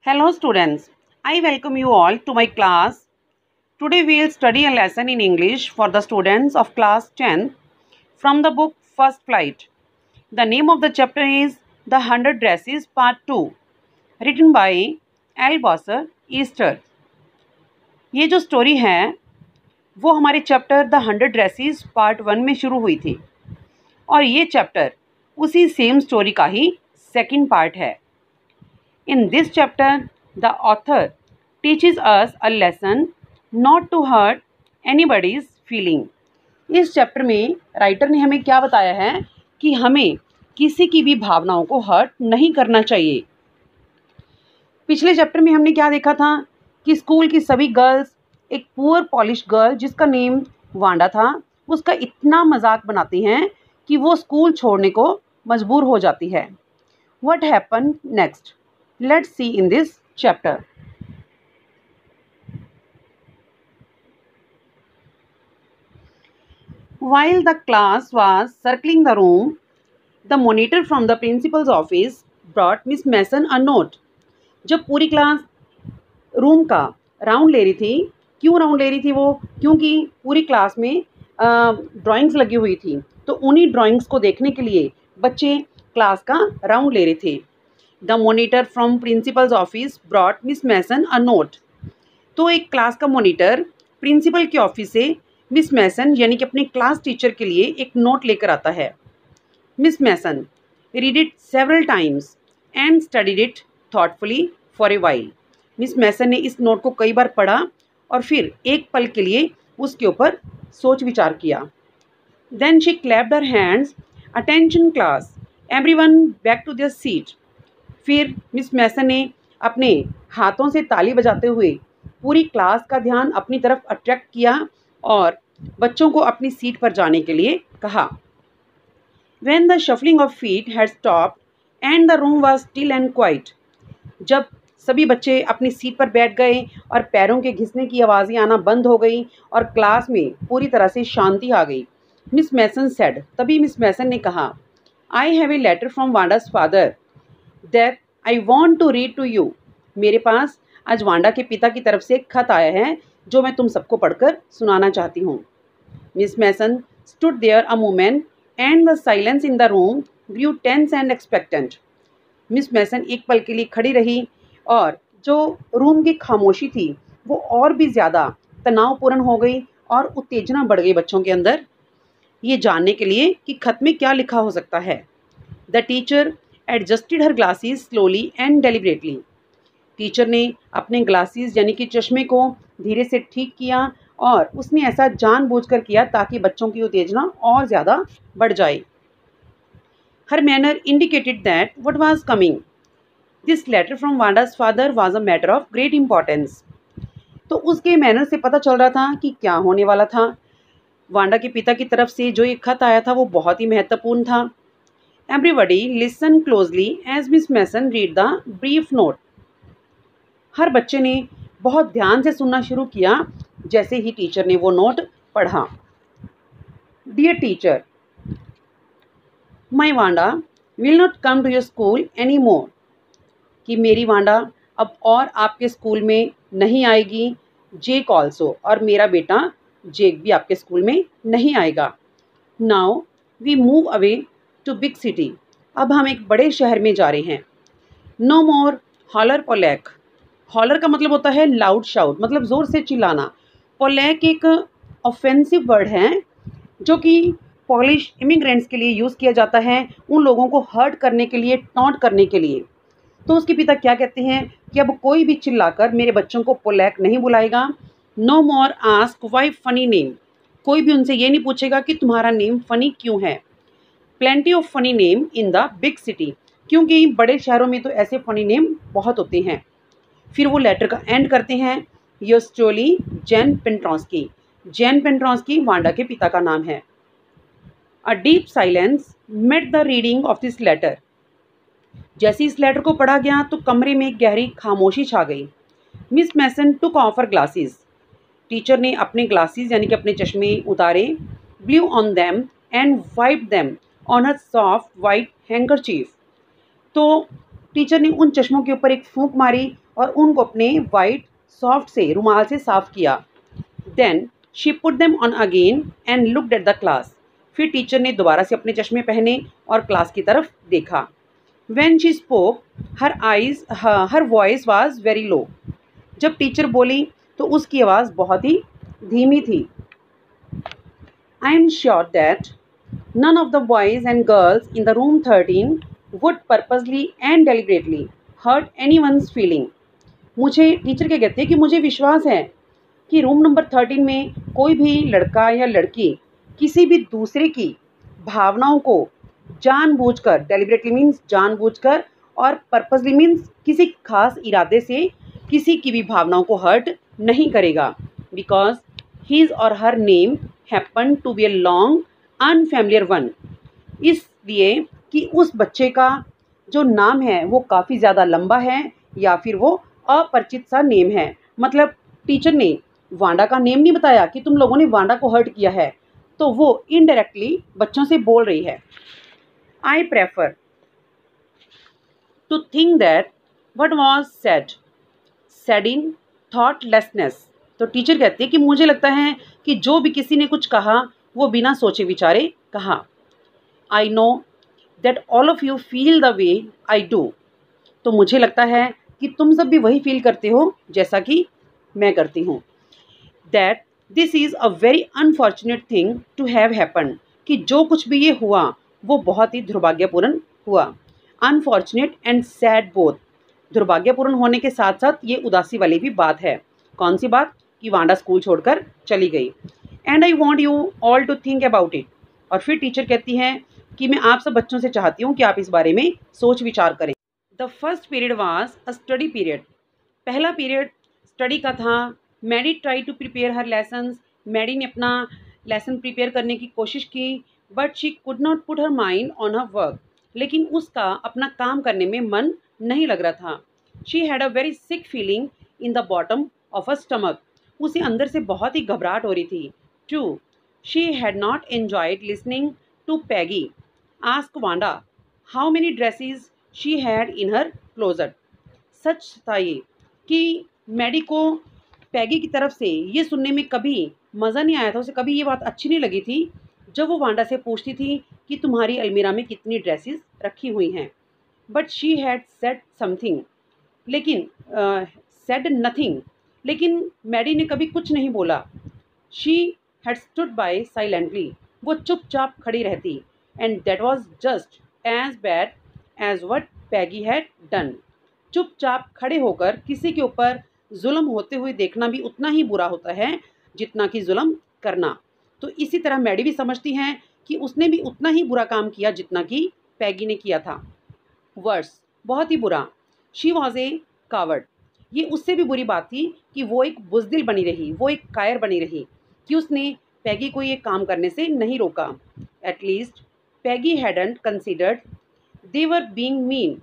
Hello students, I welcome you all to my class. Today we will study a lesson in English for the students of class 10 from the book First Flight. The name of the chapter is The 100 Dresses Part 2, written by Albasser Easter. ये जो story है वो हमारे chapter the 100 dresses part 1 में शुरू हुई थी और ये चैप्टर उसी सेम स्टोरी का ही सेकंड पार्ट है. In this chapter, the author teaches us a lesson not to hurt anybody's feeling. इस चैप्टर में राइटर ने हमें क्या बताया है कि हमें किसी की भी भावनाओं को हर्ट नहीं करना चाहिए. पिछले चैप्टर में हमने क्या देखा था कि स्कूल की सभी गर्ल्स एक पुअर पॉलिश गर्ल जिसका नेम वांडा था उसका इतना मजाक बनाती हैं कि वो स्कूल छोड़ने को मजबूर हो जाती है. What happened next? Let's see in this chapter. While the class was circling the room, the monitor from the principal's office brought Miss Mason a note. जब पूरी क्लास रूम का राउंड ले रही थी, क्यों राउंड ले रही थी वो? क्योंकि पूरी क्लास में ड्राइंग्स लगी हुई थी, तो उन्हीं ड्राइंग्स को देखने के लिए बच्चे क्लास का राउंड ले रहे थे. The monitor from principal's office brought Miss Mason a note. तो एक क्लास का मोनीटर प्रिंसिपल के ऑफिस से मिस मैसन यानी कि अपने क्लास टीचर के लिए एक नोट लेकर आता है. Miss Mason read it several times and studied it thoughtfully for a while. Miss Mason ने इस नोट को कई बार पढ़ा और फिर एक पल के लिए उसके ऊपर सोच विचार किया. Then she clapped her hands. Attention class, everyone back to their seat. फिर मिस मैसन ने अपने हाथों से ताली बजाते हुए पूरी क्लास का ध्यान अपनी तरफ अट्रैक्ट किया और बच्चों को अपनी सीट पर जाने के लिए कहा. When the shuffling of feet had stopped and the room was still and quiet. जब सभी बच्चे अपनी सीट पर बैठ गए और पैरों के घिसने की आवाज़ें आना बंद हो गई और क्लास में पूरी तरह से शांति आ गई. मिस मैसन सेड, तभी मिस मैसन ने कहा, I have a letter from Wanda's father that I want to read to you. मेरे पास आज वांडा के पिता की तरफ से एक खत आया है जो मैं तुम सबको पढ़कर सुनाना चाहती हूँ. Miss Mason stood there a moment and the silence in the room grew tense and expectant. Miss Mason एक पल के लिए खड़ी रही और जो रूम की खामोशी थी वो और भी ज़्यादा तनावपूर्ण हो गई और उत्तेजना बढ़ गई बच्चों के अंदर ये जानने के लिए कि खत में क्या लिखा हो सकता है. The teacher adjusted her glasses slowly and deliberately. Teacher ने अपने ग्लासेस यानी कि चश्मे को धीरे से ठीक किया और उसने ऐसा जानबूझकर किया ताकि बच्चों की उत्तेजना और ज़्यादा बढ़ जाए. Her manner indicated that what was coming. This letter from Wanda's father was a matter of great importance. तो उसके मैनर से पता चल रहा था कि क्या होने वाला था. वांडा के पिता की तरफ से जो ये खत आया था वो बहुत ही महत्वपूर्ण था. Everybody listen closely as Miss Mason read the brief note. हर बच्चे ने बहुत ध्यान से सुनना शुरू किया जैसे ही टीचर ने वो नोट पढ़ा. Dear teacher, my Wanda will not come to your school anymore. कि मेरी वांडा अब और आपके स्कूल में नहीं आएगी. जेक ऑल्सो, और मेरा बेटा जेक भी आपके स्कूल में नहीं आएगा. Now we move away to big city. अब हम एक बड़े शहर में जा रहे हैं. नो मोर हॉलर पोलैक. हॉलर का मतलब होता है लाउड शाउट, मतलब ज़ोर से चिल्लाना. पोलैक एक ऑफेंसिव वर्ड है जो कि पॉलिश इमिग्रेंट्स के लिए यूज़ किया जाता है उन लोगों को हर्ट करने के लिए, टॉन्ट करने के लिए. तो उसके पिता क्या कहते हैं कि अब कोई भी चिल्लाकर मेरे बच्चों को पोलैक नहीं बुलाएगा. No more ask why funny name. कोई भी उनसे ये नहीं पूछेगा कि तुम्हारा नेम फ़नी क्यों है. Plenty of funny name in the big city. क्योंकि बड़े शहरों में तो ऐसे फ़नी नेम बहुत होते हैं. फिर वो लेटर का एंड करते हैं. Yours truly Jan Petronski. Jan Petronski Wanda के पिता का नाम है. A deep silence met the reading of this letter. जैसे इस लेटर को पढ़ा गया तो कमरे में गहरी खामोशी छा गई. Miss Mason took off her glasses. Teacher ने अपने ग्लासेस यानी कि अपने चश्मे उतारे. Blew on them and wipe them on her soft white handkerchief. तो टीचर ने उन चश्मों के ऊपर एक फूंक मारी और उनको अपने वाइट सॉफ्ट से रुमाल से साफ किया। Then she put them on again and looked at the class. फिर टीचर ने दोबारा से अपने चश्मे पहने और क्लास की तरफ देखा। When she spoke, her voice was very low. जब टीचर बोली तो उसकी आवाज़ बहुत ही धीमी थी। I am sure that none of the boys and girls in the room 13 would purposely and deliberately hurt anyone's feeling. मुझे टीचर क्या कहते हैं कि मुझे विश्वास है कि रूम नंबर 13 में कोई भी लड़का या लड़की किसी भी दूसरे की भावनाओं को जानबूझकर, डेलिबरेटली मीन्स जानबूझकर, और पर्पसली मीन्स किसी खास इरादे से किसी की भी भावनाओं को हर्ट नहीं करेगा। Because his or her name happen to be a long unfamiliar one. इसलिए कि उस बच्चे का जो नाम है वो काफ़ी ज़्यादा लंबा है या फिर वो अपरिचित सा नेम है। मतलब टीचर ने वांडा का नेम नहीं बताया कि तुम लोगों ने वांडा को हर्ट किया है, तो वो इनडायरेक्टली बच्चों से बोल रही है। I prefer to think that what was said in thoughtlessness. तो टीचर कहती है कि मुझे लगता है कि जो भी किसी ने कुछ कहा वो बिना सोचे विचारे कहा। I know that all of you feel the way I do. तो मुझे लगता है कि तुम सब भी वही फील करते हो जैसा कि मैं करती हूँ। That this is a very unfortunate thing to have happened. कि जो कुछ भी ये हुआ वो बहुत ही दुर्भाग्यपूर्ण हुआ। Unfortunate and sad both. दुर्भाग्यपूर्ण होने के साथ साथ ये उदासी वाली भी बात है। कौन सी बात? कि वांडा स्कूल छोड़कर चली गई। And I want you all to think about it. और फिर टीचर कहती है कि मैं आप सब बच्चों से चाहती हूँ कि आप इस बारे में सोच विचार करें। The first period was a study period. पहला पीरियड स्टडी का था। Maddie try to prepare her lessons. Maddie ने अपना लेसन प्रिपेयर करने की कोशिश की, but she could not put her mind on her work. लेकिन उसका अपना काम करने में मन नहीं लग रहा था। She had a very sick feeling in the bottom of a stomach. उसे अंदर से बहुत ही घबराहट हो रही थी। Too she had not enjoyed listening to Peggy ask Wanda how many dresses she had in her closet. सच था ये कि मैडी को पैगी की तरफ से ये सुनने में कभी मज़ा नहीं आया था। उसे कभी ये बात अच्छी नहीं लगी थी जब वो वांडा से पूछती थी कि तुम्हारी अलमीरा में कितनी ड्रेसेस रखी हुई हैं। But she had said something, लेकिन सेड नथिंग। लेकिन मैडी ने कभी कुछ नहीं बोला। She had stood by silently. वो चुपचाप खड़ी रहती। And that was just as bad as what Peggy had done. चुपचाप खड़े होकर किसी के ऊपर जुल्म होते हुए देखना भी उतना ही बुरा होता है जितना कि जुल्म करना। तो इसी तरह मैडी भी समझती हैं कि उसने भी उतना ही बुरा काम किया जितना कि पैगी ने किया था। वर्स, बहुत ही बुरा। She was a coward. ये उससे भी बुरी बात थी कि वो एक बुज़दिल बनी रही, वो एक कायर बनी रही कि उसने पैगी को ये काम करने से नहीं रोका। At least Peggy hadn't considered they were being mean.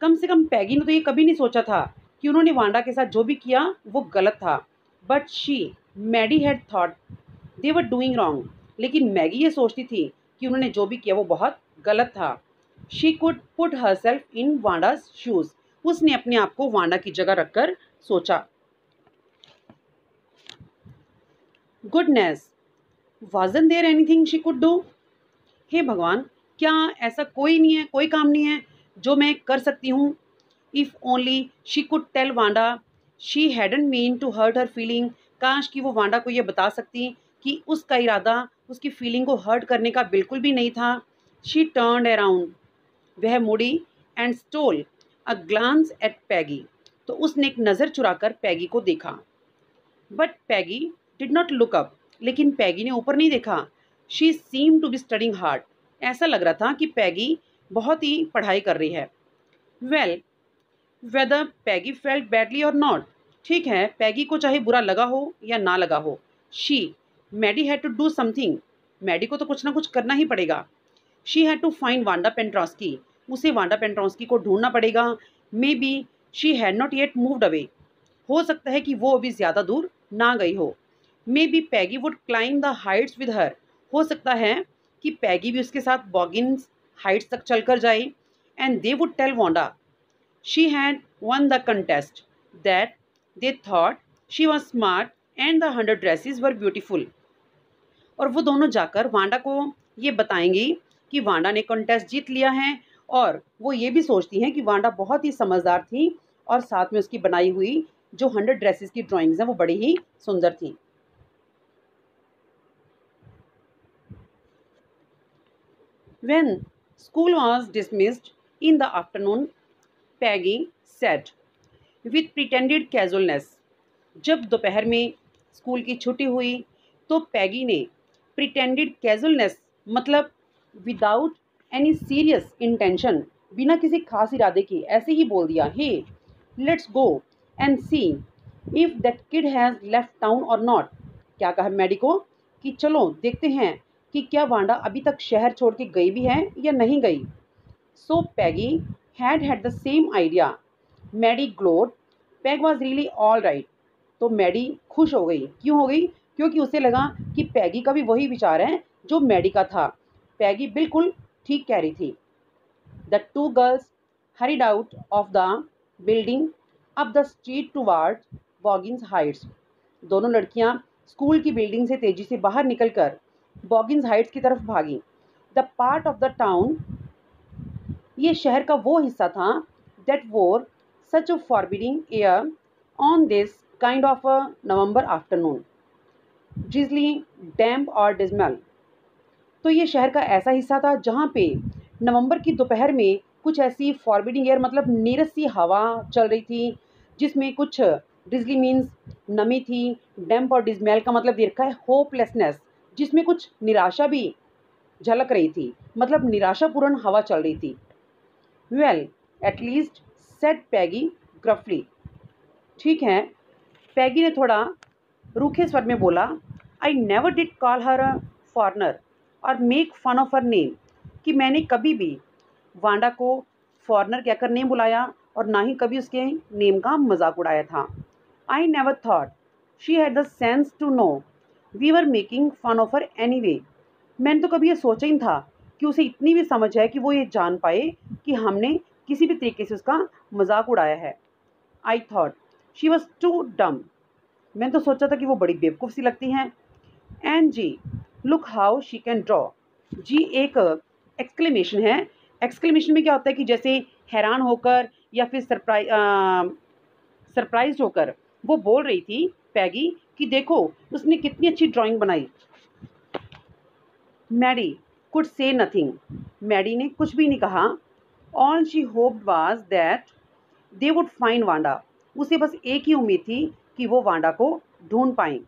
कम से कम पैगी ने तो ये कभी नहीं सोचा था कि उन्होंने वांडा के साथ जो भी किया वो गलत था। But she Maddie had thought they were doing wrong. लेकिन मैगी ये सोचती थी कि उन्होंने जो भी किया वो बहुत गलत था। She could put herself in Wanda's shoes. उसने अपने आप को वांडा की जगह रखकर सोचा। Goodness, wasn't there anything she could do. हे भगवान, क्या ऐसा कोई नहीं है, कोई काम नहीं है जो मैं कर सकती हूँ। If only she could tell Wanda she hadn't meant to hurt her feeling. काश कि वो वांडा को ये बता सकती कि उसका इरादा उसकी फीलिंग को हर्ट करने का बिल्कुल भी नहीं था। She turned around. वह मुड़ी and stole a glance at Peggy. तो उसने एक नज़र चुराकर पैगी को देखा। But Peggy did not look up. लेकिन पैगी ने ऊपर नहीं देखा। She seem to be studying hard. ऐसा लग रहा था कि पैगी बहुत ही पढ़ाई कर रही है। वेल, वेदर पैगी फेल्ट बैडली और नॉट। ठीक है, पैगी को चाहे बुरा लगा हो या ना लगा हो, she Maddie had to do something. Maddie को तो कुछ ना कुछ करना ही पड़ेगा। She had to find Wanda Petronski. उसे वांडा पेंट्रोस्की को ढूंढना पड़ेगा। Maybe she had not yet moved away. हो सकता है कि वो अभी ज़्यादा दूर ना गई हो। May be Peggy would climb the Heights with her. हो सकता है कि पैगी भी उसके साथ बॉगिन्स हाइट्स तक चलकर जाए। And they would tell Wanda she had won the contest, that they thought she was smart and the 100 dresses were beautiful. और वो दोनों जाकर वांडा को ये बताएंगी कि वांडा ने कॉन्टेस्ट जीत लिया है, और वो ये भी सोचती हैं कि वांडा बहुत ही समझदार थी और साथ में उसकी बनाई हुई जो 100 ड्रेसेस की ड्राइंग्स हैं वो बड़ी ही सुंदर थी. When school was dismissed in the afternoon, Peggy said with pretended casualness. जब दोपहर में स्कूल की छुट्टी हुई तो पैगी ने प्रिटेंडेड कैजुअलनेस मतलब विदाउट एनी सीरियस इंटेंशन, बिना किसी खास इरादे के ऐसे ही बोल दिया, hey let's go and see if that kid has left town or not. क्या कहा मैडी को कि चलो देखते हैं कि क्या वांडा अभी तक शहर छोड़ के गई भी है या नहीं गई. So Peggy had the same idea. Maddie glowed. Peg was really all right. तो मैडी खुश हो गई. क्यों हो गई? क्योंकि उसे लगा कि पैगी का भी वही विचार है जो मैडी का था. पैगी बिल्कुल ठीक कह रही थी. The two girls hurried out of the building up the street towards Boggins Heights. दोनों लड़कियां स्कूल की बिल्डिंग से तेजी से बाहर निकलकर बॉगिन्स हाइट्स की तरफ भागी. The part of the town, ये शहर का वो हिस्सा था, that wore such a forbidding air on this kind of a November afternoon, drizzly, damp और डिस्मल. तो ये शहर का ऐसा हिस्सा था जहाँ पे नवंबर की दोपहर में कुछ ऐसी फॉरबिडिंग एयर मतलब नीरस सी हवा चल रही थी, जिसमें कुछ ड्रिजली मीन्स नमी थी, डैम्प और डिस्मेल का मतलब दे रखा है होपलेसनेस, जिसमें कुछ निराशा भी झलक रही थी, मतलब निराशापूर्ण हवा चल रही थी. Well at least said Peggy gruffly. ठीक है, पैगी ने थोड़ा रूखे स्वर में बोला, I never did call her a foreigner or make fun of her name. कि मैंने कभी भी वांडा को फॉरनर कहकर नहीं बुलाया और ना ही कभी उसके नेम का मजाक उड़ाया था. I never thought she had the sense to know we were making fun of her anyway. मैंने तो कभी ये सोचा ही था कि उसे इतनी भी समझ है कि वो ये जान पाए कि हमने किसी भी तरीके से उसका मजाक उड़ाया है. I thought she was too dumb. मैंने तो सोचा था कि वो बड़ी बेवकूफ़ सी लगती हैं. And gee look how she can draw. Gee एक एक्सक्लेमेशन है. एक्सक्लेमेशन में क्या होता है कि जैसे हैरान होकर या फिर सरप्राइज होकर वो बोल रही थी पैगी कि देखो उसने कितनी अच्छी ड्राइंग बनाई. Maddie could say nothing. Maddie ने कुछ भी नहीं कहा. All she hoped was that they would find Wanda. उसे बस एक ही उम्मीद थी कि वो वांडा को ढूंढ पाएं.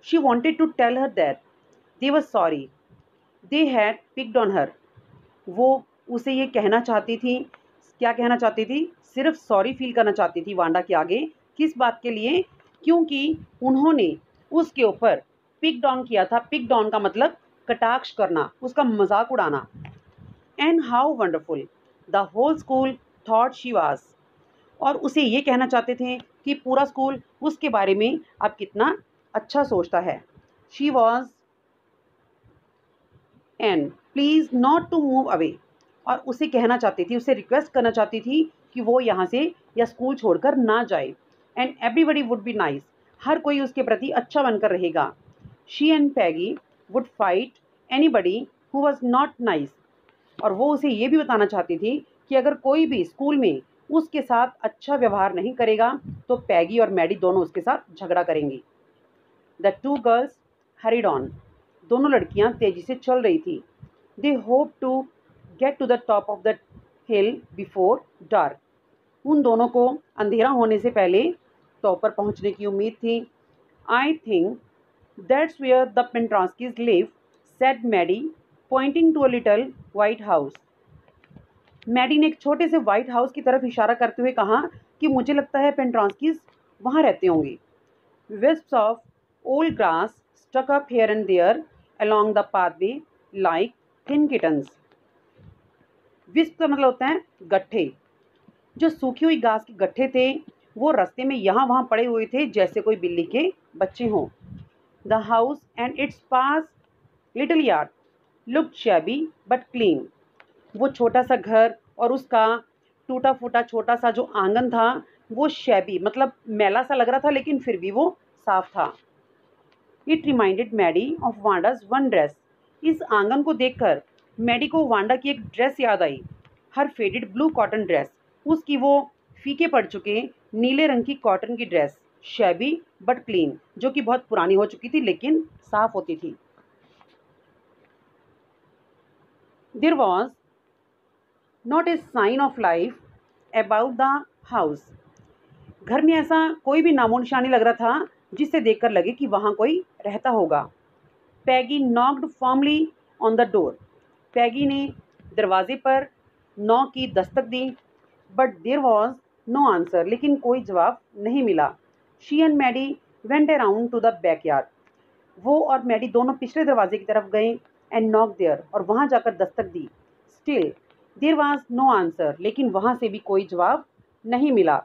She wanted to tell her that they were sorry they had picked on her. वो उसे ये कहना चाहती थी. क्या कहना चाहती थी? सिर्फ सॉरी फील करना चाहती थी वांडा के आगे. किस बात के लिए? क्योंकि उन्होंने उसके ऊपर पिक डाउन किया था. पिक डाउन का मतलब कटाक्ष करना, उसका मजाक उड़ाना. And how wonderful the whole school thought she was. और उसे ये कहना चाहते थे कि पूरा स्कूल उसके बारे में अब कितना अच्छा सोचता है. She was and please not to move away. और उसे कहना चाहती थी, उसे रिक्वेस्ट करना चाहती थी कि वो यहाँ से या स्कूल छोड़कर ना जाए. And everybody would be nice. हर कोई उसके प्रति अच्छा बनकर रहेगा. She and Peggy would fight anybody who was not nice. और वो उसे ये भी बताना चाहती थी कि अगर कोई भी स्कूल में उसके साथ अच्छा व्यवहार नहीं करेगा तो पैगी और मैडी दोनों उसके साथ झगड़ा करेंगी. The two girls hurried on. दोनों लड़कियां तेजी से चल रही थी. They hope to get to the top of the hill before dark. उन दोनों को अंधेरा होने से पहले टॉप पर पहुंचने की उम्मीद थी. I think that's where the Petronskis live, said Maddie pointing to a little white house. Maddie ने एक छोटे से वाइट हाउस की तरफ इशारा करते हुए कहा कि मुझे लगता है पेंट्रांस्कीज वहाँ रहते होंगे. wisps of old grass stuck up here and there along the pathway like thin kittens. wisp का मतलब होता है गट्ठे. जो सूखी हुई घास के गट्ठे थे वो रास्ते में यहाँ वहाँ पड़े हुए थे जैसे कोई बिल्ली के बच्चे हों. The house and it's pass little yard looked shabby but clean. वो छोटा सा घर और उसका टूटा फूटा छोटा सा जो आंगन था वो शैबी मतलब मैला सा लग रहा था, लेकिन फिर भी वो साफ था। It reminded Maddie of Wanda's one dress. इस आंगन को देखकर मैडी को वांडा की एक ड्रेस याद आई, हर फेडेड ब्लू कॉटन ड्रेस, उसकी वो फीके पड़ चुके नीले रंग की कॉटन की ड्रेस, शैबी बट क्लीन, जो कि बहुत पुरानी हो चुकी थी लेकिन साफ होती थी। There was not a sign of life about the house. घर में ऐसा कोई भी नामो निशानी लग रहा था जिससे देखकर लगे कि वहाँ कोई रहता होगा। Peggy knocked formally on the door. Peggy ने दरवाजे पर नॉक की, दस्तक दी, but there was no answer, लेकिन कोई जवाब नहीं मिला। She and Maddie went around to the backyard. वो और मैडी दोनों पिछले दरवाजे की तरफ गए एंड नॉक देयर, और वहाँ जाकर दस्तक दी। Still there was no answer, लेकिन वहाँ से भी कोई जवाब नहीं मिला।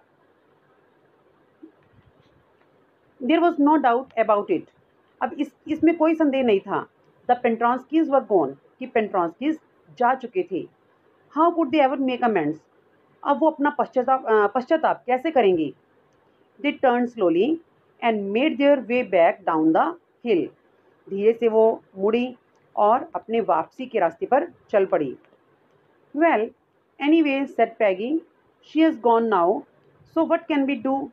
There was no doubt about it. अब इसमें कोई संदेह नहीं था। द पेंट्रॉन्स्कीज वर गॉन, कि पेंट्रॉन्स्कीज जा चुके थे। How could they ever make amends, अब वो अपना पश्चाताप कैसे करेंगी। They turn slowly and made their way back down the हिल। धीरे से वो मुड़ी और अपने वापसी के रास्ते पर चल पड़ी। Well anyway said Peggy, she has gone now, so what can we do.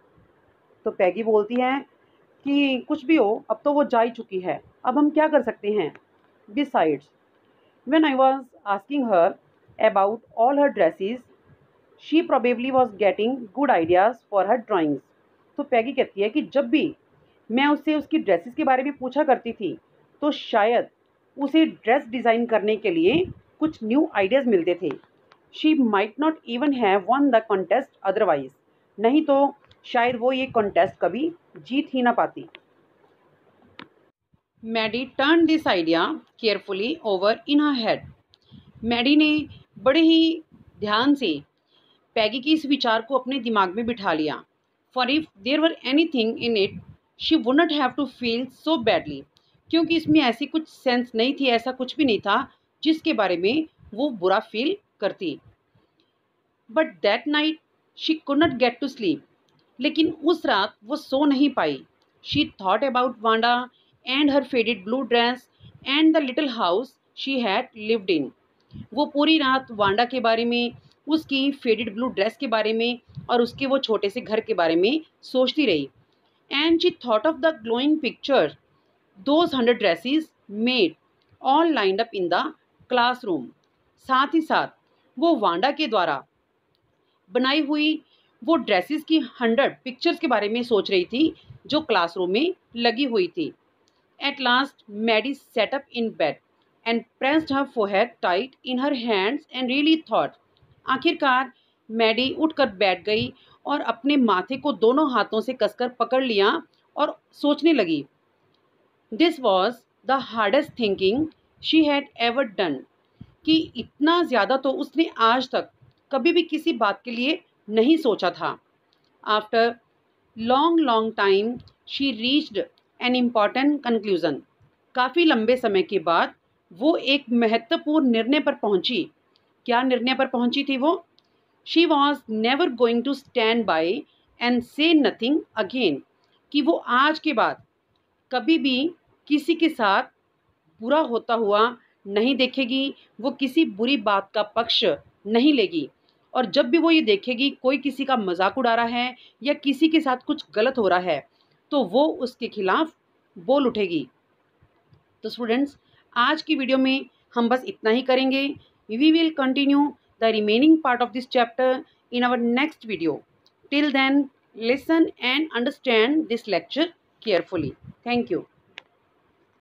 तो पैगी बोलती हैं कि कुछ भी हो, अब तो वो जा ही चुकी है, अब हम क्या कर सकते हैं। Besides when I was asking her about all her dresses, she probably was getting good ideas for her drawings. तो पैगी कहती है कि जब भी मैं उससे उसकी ड्रेसेस के बारे में पूछा करती थी तो शायद उसे ड्रेस डिज़ाइन करने के लिए कुछ न्यू आइडियाज़ मिलते थे। She might not even have one the contest otherwise, नहीं तो शायद वो ये कॉन्टेस्ट कभी जीत ही ना पाती। Maddie turn this idea carefully over in her head. Maddie ने बड़े ही ध्यान से पैगी की इस विचार को अपने दिमाग में बिठा लिया। For if there were anything in it she would not have to feel so badly, क्योंकि इसमें ऐसी कुछ सेंस नहीं थी, ऐसा कुछ भी नहीं था जिसके बारे में वो बुरा फील करती। But that night she could not get to sleep, लेकिन उस रात वो सो नहीं पाई। She thought about Wanda and her faded blue dress and the little house she had lived in. वो पूरी रात वांडा के बारे में, उसकी फेडेड ब्लू ड्रेस के बारे में और उसके वो छोटे से घर के बारे में सोचती रही। And she thought of the glowing picture those 100 dresses made all lined up in the classroom. साथ ही साथ वो वांडा के द्वारा बनाई हुई वो ड्रेसेस की 100 पिक्चर्स के बारे में सोच रही थी जो क्लासरूम में लगी हुई थी। At last Maddie sat up in bed and pressed her forehead tight in her hands and really thought. आखिरकार मैडी उठकर बैठ गई और अपने माथे को दोनों हाथों से कसकर पकड़ लिया और सोचने लगी। This was the hardest thinking she had ever done, कि इतना ज़्यादा तो उसने आज तक कभी भी किसी बात के लिए नहीं सोचा था। After long time she reached an important conclusion. काफ़ी लंबे समय के बाद वो एक महत्वपूर्ण निर्णय पर पहुंची। क्या निर्णय पर पहुंची थी वो? She was never going to stand by and say nothing again, कि वो आज के बाद कभी भी किसी के साथ बुरा होता हुआ नहीं देखेगी, वो किसी बुरी बात का पक्ष नहीं लेगी, और जब भी वो ये देखेगी कोई किसी का मजाक उड़ा रहा है या किसी के साथ कुछ गलत हो रहा है तो वो उसके खिलाफ बोल उठेगी। तो स्टूडेंट्स, आज की वीडियो में हम बस इतना ही करेंगे। We will continue the remaining part of this chapter in our next video. Till then listen and understand this lecture carefully. Thank you.